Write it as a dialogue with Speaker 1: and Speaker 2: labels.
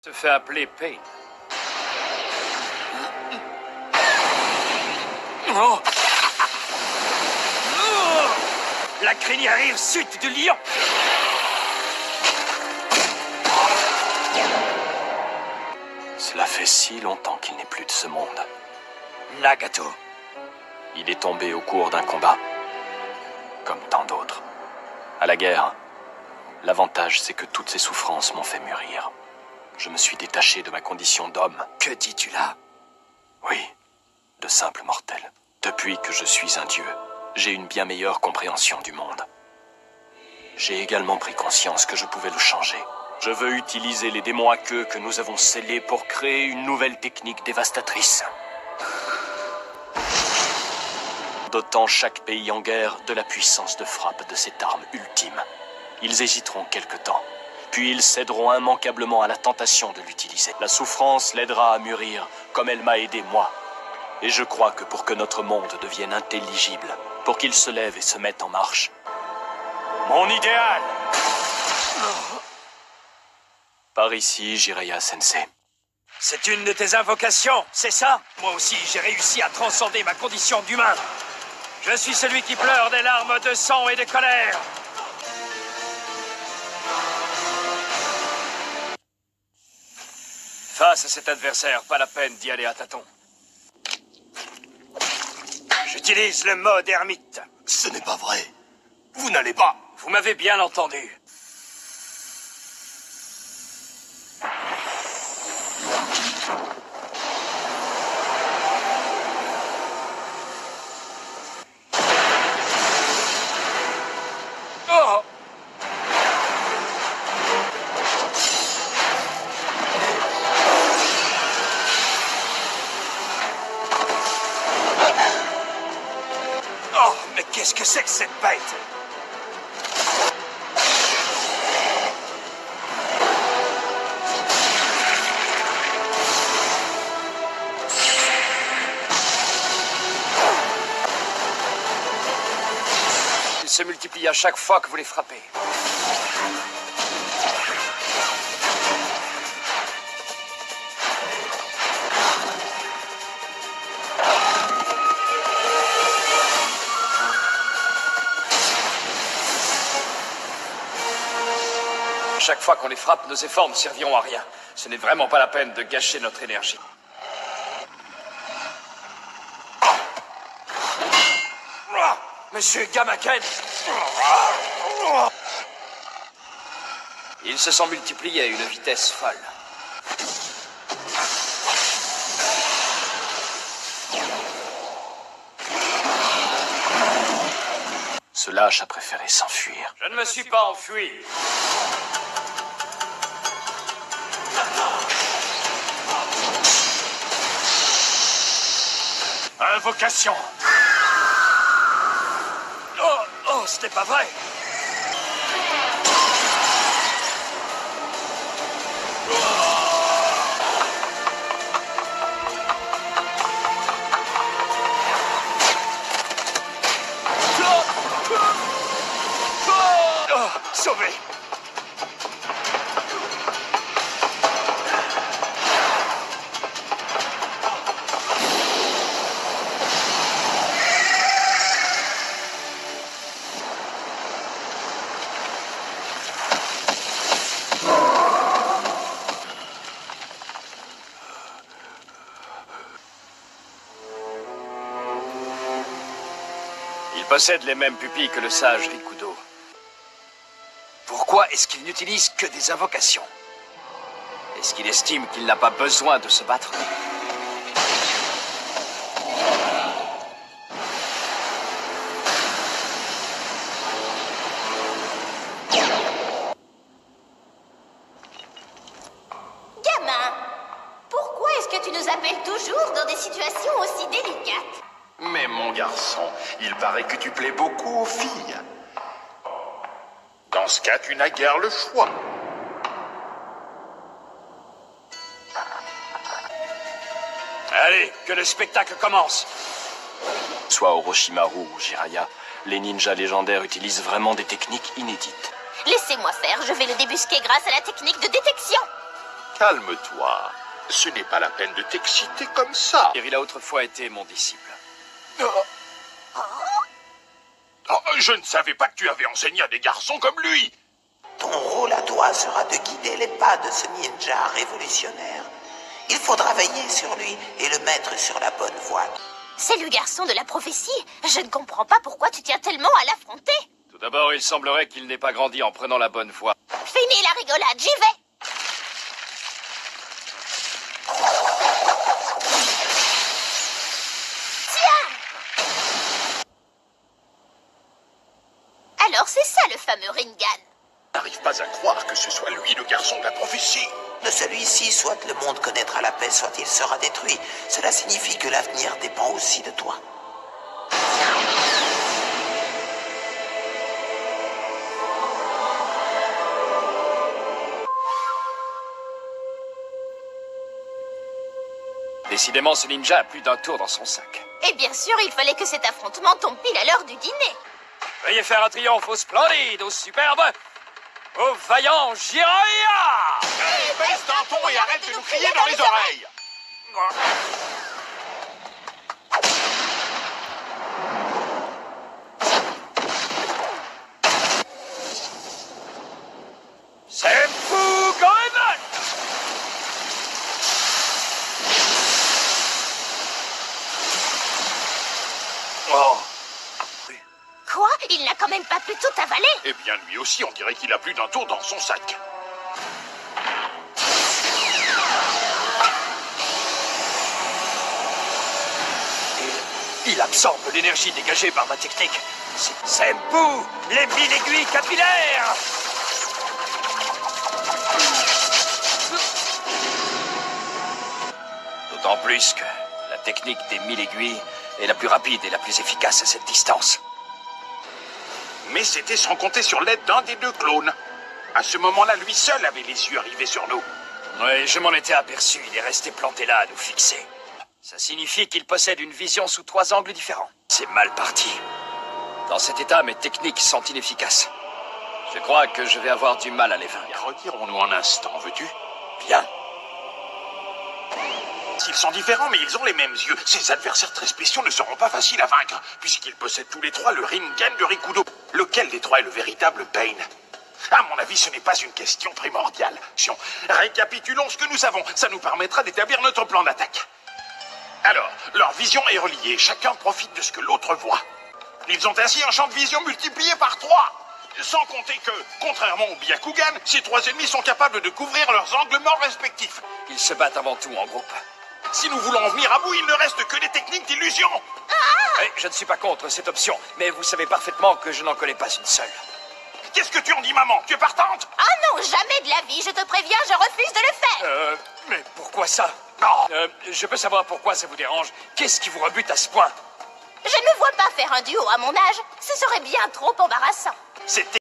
Speaker 1: Se fait appeler Pain. Oh. La crinière hirsute du lion.
Speaker 2: Cela fait si longtemps qu'il n'est plus de ce monde.
Speaker 1: Nagato.
Speaker 2: Il est tombé au cours d'un combat. Comme tant d'autres. À la guerre, l'avantage c'est que toutes ces souffrances m'ont fait mûrir. Je me suis détaché de ma condition d'homme.
Speaker 1: Que dis-tu là?
Speaker 2: Oui, de simple mortel. Depuis que je suis un dieu, j'ai une bien meilleure compréhension du monde. J'ai également pris conscience que je pouvais le changer. Je veux utiliser les démons à queue que nous avons scellés pour créer une nouvelle technique dévastatrice. Dotant chaque pays en guerre de la puissance de frappe de cette arme ultime. Ils hésiteront quelque temps, puis ils céderont immanquablement à la tentation de l'utiliser. La souffrance l'aidera à mûrir, comme elle m'a aidé moi. Et je crois que pour que notre monde devienne intelligible, pour qu'il se lève et se mette en marche, mon idéal! Par ici, Jiraiya Sensei.
Speaker 1: C'est une de tes invocations, c'est ça? Moi aussi, j'ai réussi à transcender ma condition d'humain. Je suis celui qui pleure des larmes de sang et de colère. Face à cet adversaire, pas la peine d'y aller à tâtons. J'utilise le mode ermite.
Speaker 3: Ce n'est pas vrai. Vous n'allez pas.
Speaker 1: Vous m'avez bien entendu. Oh! Oh, mais qu'est-ce que c'est que cette bête? Ils se multiplient à chaque fois que vous les frappez. Chaque fois qu'on les frappe, nos efforts ne serviront à rien. Ce n'est vraiment pas la peine de gâcher notre énergie. Monsieur Gamaken! Ils se sont multipliés à une vitesse folle.
Speaker 2: Ce lâche a préféré s'enfuir.
Speaker 1: Je ne me suis pas enfui.
Speaker 2: Invocation!
Speaker 1: Oh, c'était pas vrai! Oh, sauvé! Il possède les mêmes pupilles que le sage Rikudo. Pourquoi est-ce qu'il n'utilise que des invocations? Est-ce qu'il estime qu'il n'a pas besoin de se battre?
Speaker 4: Gamin, pourquoi est-ce que tu nous appelles toujours dans des situations aussi délicates?
Speaker 3: Mais mon garçon, il paraît que tu plais beaucoup aux filles. Dans ce cas, tu n'as guère le choix.
Speaker 1: Allez, que le spectacle commence!
Speaker 2: Soit Orochimaru ou Jiraiya, les ninjas légendaires utilisent vraiment des techniques inédites.
Speaker 4: Laissez-moi faire, je vais le débusquer grâce à la technique de détection.
Speaker 3: Calme-toi. Ce n'est pas la peine de t'exciter comme ça.
Speaker 2: Il a autrefois été mon disciple.
Speaker 3: Oh, je ne savais pas que tu avais enseigné à des garçons comme lui.
Speaker 5: Ton rôle à toi sera de guider les pas de ce ninja révolutionnaire. Il faudra veiller sur lui et le mettre sur la bonne voie.
Speaker 4: C'est le garçon de la prophétie. Je ne comprends pas pourquoi tu tiens tellement à l'affronter.
Speaker 2: Tout d'abord, il semblerait qu'il n'ait pas grandi en prenant la bonne voie.
Speaker 4: Fini la rigolade, j'y vais. Tiens! Alors c'est ça le fameux Rinnegan.
Speaker 3: N'arrive pas à croire que ce soit lui le garçon de la prophétie.
Speaker 5: De celui-ci, soit le monde connaîtra la paix, soit il sera détruit. Cela signifie que l'avenir dépend aussi de toi.
Speaker 2: Décidément, ce ninja a plus d'un tour dans son sac.
Speaker 4: Et bien sûr, il fallait que cet affrontement tombe pile à l'heure du dîner.
Speaker 2: Veuillez faire un triomphe au splendide, au superbe, au vaillant Jiraiya!
Speaker 3: Baisse d'un ton et arrête de nous crier dans les oreilles.
Speaker 1: Senpu Goemon!
Speaker 3: Oh.
Speaker 4: Quoi? Il n'a quand même pas pu tout avaler.
Speaker 3: Eh bien, lui aussi, on dirait qu'il a plus d'un tour dans son sac.
Speaker 1: Il absorbe l'énergie dégagée par ma technique. C'est Senpu, les 1000 aiguilles capillaires! D'autant plus que la technique des 1000 aiguilles est la plus rapide et la plus efficace à cette distance.
Speaker 3: Mais c'était sans compter sur l'aide d'un des deux clones. À ce moment-là, lui seul avait les yeux rivés sur nous.
Speaker 1: Oui, je m'en étais aperçu. Il est resté planté là à nous fixer. Ça signifie qu'il possède une vision sous 3 angles différents. C'est mal parti. Dans cet état, mes techniques sont inefficaces. Je crois que je vais avoir du mal à les vaincre.
Speaker 3: Retirons-nous un instant, veux-tu?
Speaker 1: Bien.
Speaker 3: S'ils sont différents, mais ils ont les mêmes yeux, ces adversaires très spéciaux ne seront pas faciles à vaincre, puisqu'ils possèdent tous les trois le Rinnegan de Rikudo. Lequel des trois est le véritable Pain? À mon avis, ce n'est pas une question primordiale. Chion, récapitulons ce que nous savons. Ça nous permettra d'établir notre plan d'attaque. Alors, leur vision est reliée. Chacun profite de ce que l'autre voit. Ils ont ainsi un champ de vision multiplié par 3. Sans compter que, contrairement au Byakugan, ces 3 ennemis sont capables de couvrir leurs angles morts respectifs.
Speaker 1: Ils se battent avant tout en groupe.
Speaker 3: Si nous voulons en venir à bout, il ne reste que les techniques d'illusion.
Speaker 1: Oui, je ne suis pas contre cette option, mais vous savez parfaitement que je n'en connais pas une seule.
Speaker 3: Qu'est-ce que tu en dis, maman? Tu es partante?
Speaker 4: Ah non, jamais de la vie, je te préviens, je refuse de le faire.
Speaker 1: Mais pourquoi ça?
Speaker 3: Non.
Speaker 1: Je peux savoir pourquoi ça vous dérange? Qu'est-ce qui vous rebute à ce point?
Speaker 4: Je ne me vois pas faire un duo à mon âge, ce serait bien trop embarrassant.
Speaker 3: C'est